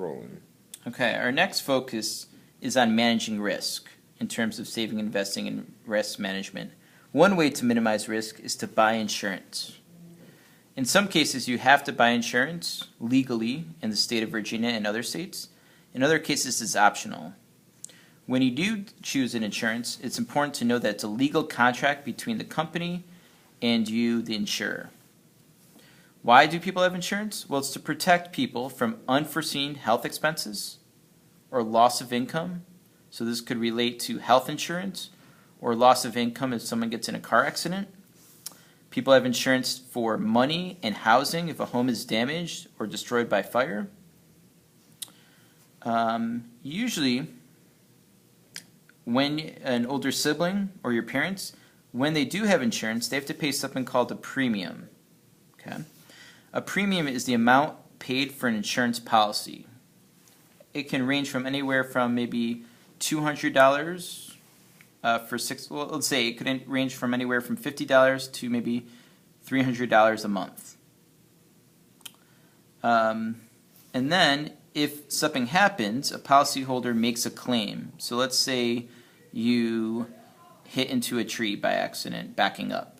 rolling. Okay, our next focus is on managing risk in terms of saving, investing, and risk management. One way to minimize risk is to buy insurance. In some cases, you have to buy insurance legally in the state of Virginia and other states. In other cases, it's optional. When you do choose an insurance, it's important to know that it's a legal contract between the company and you, the insurer. Why do people have insurance? Well, it's to protect people from unforeseen health expenses or loss of income. So this could relate to health insurance or loss of income if someone gets in a car accident. People have insurance for money and housing if a home is damaged or destroyed by fire. Usually, when an older sibling or your parents, when they do have insurance, they have to pay something called a premium. Okay? A premium is the amount paid for an insurance policy. It can range from anywhere from maybe $200 for well, let's say it could range from anywhere from $50 to maybe $300 a month. And then if something happens, a policyholder makes a claim. So let's say you hit into a tree by accident, backing up.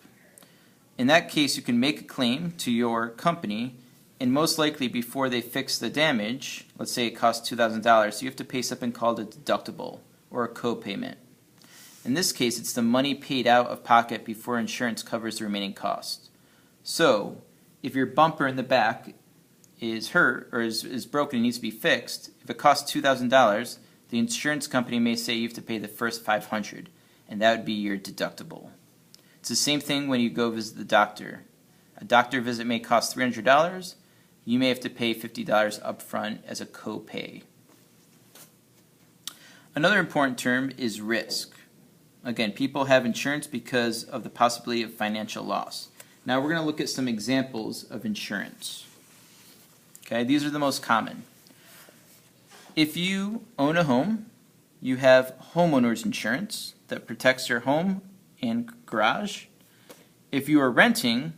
In that case, you can make a claim to your company, and most likely before they fix the damage, let's say it costs $2,000, you have to pay something called a deductible or a co-payment. In this case, it's the money paid out of pocket before insurance covers the remaining cost. So, if your bumper in the back is hurt or is broken and needs to be fixed, if it costs $2,000, the insurance company may say you have to pay the first $500, and that would be your deductible. It's the same thing when you go visit the doctor. A doctor visit may cost $300. You may have to pay $50 up front as a co-pay. Another important term is risk. Again, people have insurance because of the possibility of financial loss. Now we're going to look at some examples of insurance. Okay, these are the most common. If you own a home, you have homeowner's insurance that protects your home and garage. If you are renting,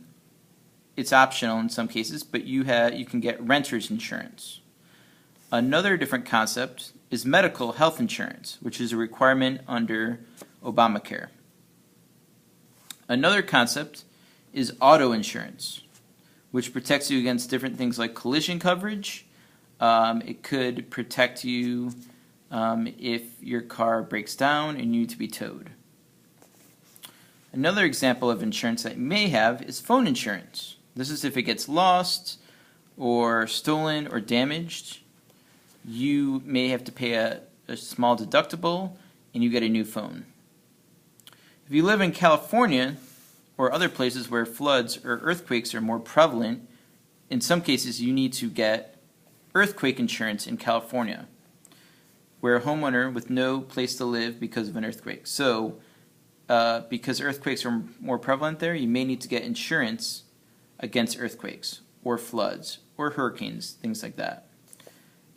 it's optional in some cases, but you can get renter's insurance. Another different concept is medical health insurance, which is a requirement under Obamacare. Another concept is auto insurance, which protects you against different things like collision coverage. It could protect you if your car breaks down and you need to be towed. Another example of insurance that you may have is phone insurance. This is if it gets lost or stolen or damaged. You may have to pay a small deductible and you get a new phone. If you live in California or other places where floods or earthquakes are more prevalent, in some cases you need to get earthquake insurance in California, where a homeowner with no place to live because of an earthquake. So, because earthquakes are more prevalent there, you may need to get insurance against earthquakes or floods or hurricanes, things like that.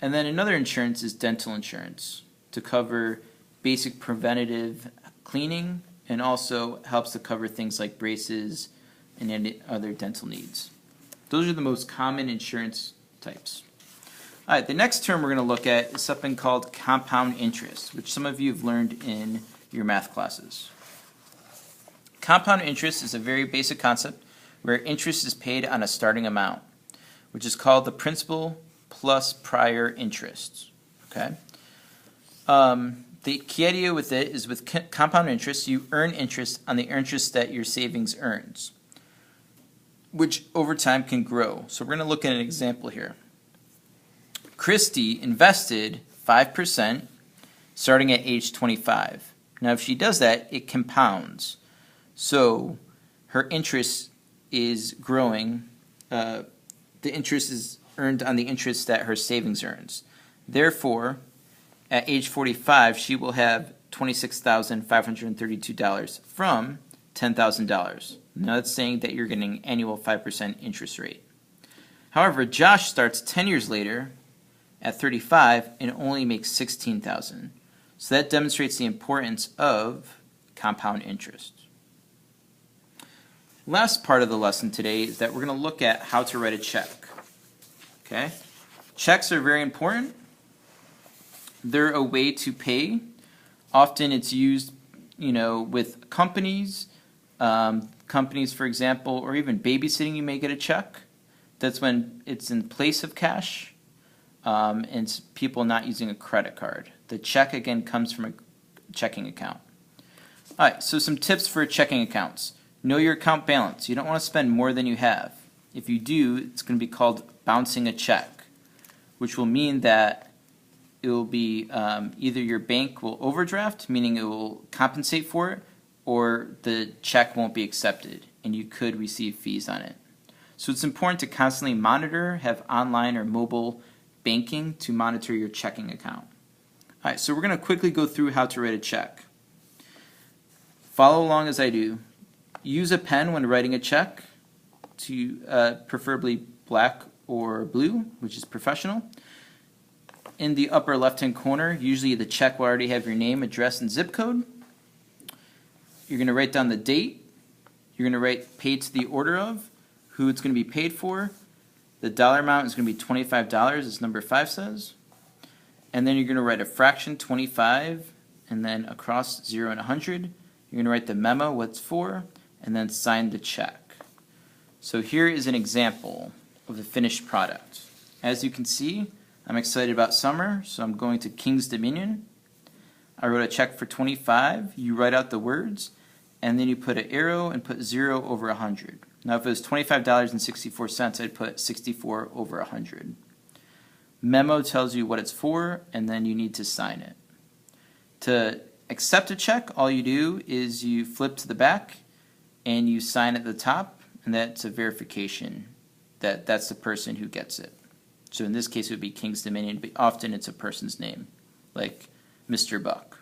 And then another insurance is dental insurance to cover basic preventative cleaning and also helps to cover things like braces and any other dental needs. Those are the most common insurance types. All right, the next term we're going to look at is something called compound interest, which some of you have learned in your math classes. Compound interest is a very basic concept where interest is paid on a starting amount, which is called the principal plus prior interest. Okay. The key idea with it is with compound interest, you earn interest on the interest that your savings earns, which over time can grow. So we're going to look at an example here. Christy invested 5% starting at age 25. Now if she does that, it compounds. So her interest is growing. The interest is earned on the interest that her savings earns. Therefore, at age 45, she will have $26,532 from $10,000. Now that's saying that you're getting an annual 5% interest rate. However, Josh starts 10 years later at 35 and only makes $16,000. So that demonstrates the importance of compound interest. Last part of the lesson today is that we're going to look at how to write a check. Okay? Checks are very important. They're a way to pay. Often it's used, with companies. Companies, for example, or even babysitting, you may get a check. That's when it's in place of cash, and it's people not using a credit card. The check, again, comes from a checking account. All right, so some tips for checking accounts. Know your account balance. You don't want to spend more than you have. If you do, it's going to be called bouncing a check, which will mean that it will be either your bank will overdraft, meaning it will compensate for it, or the check won't be accepted, and you could receive fees on it. So it's important to constantly monitor, have online or mobile banking to monitor your checking account. All right, so we're going to quickly go through how to write a check. Follow along as I do. Use a pen when writing a check, to preferably black or blue, which is professional. In the upper left-hand corner, usually the check will already have your name, address, and zip code. You're going to write down the date. You're going to write paid to the order of, who it's going to be paid for. The dollar amount is going to be $25, as number 5 says. And then you're going to write a fraction, 25, and then across 0 and 100. You're going to write the memo, what it's for, and then sign the check. So here is an example of the finished product. As you can see, I'm excited about summer, so I'm going to King's Dominion. I wrote a check for 25. You write out the words, and then you put an arrow and put 0 over 100. Now if it was $25.64, I'd put 64 over 100. Memo tells you what it's for, and then you need to sign it. To accept a check, all you do is you flip to the back, and you sign at the top, and that's a verification that that's the person who gets it. So in this case, it would be King's Dominion, but often it's a person's name, like Mr. Buck.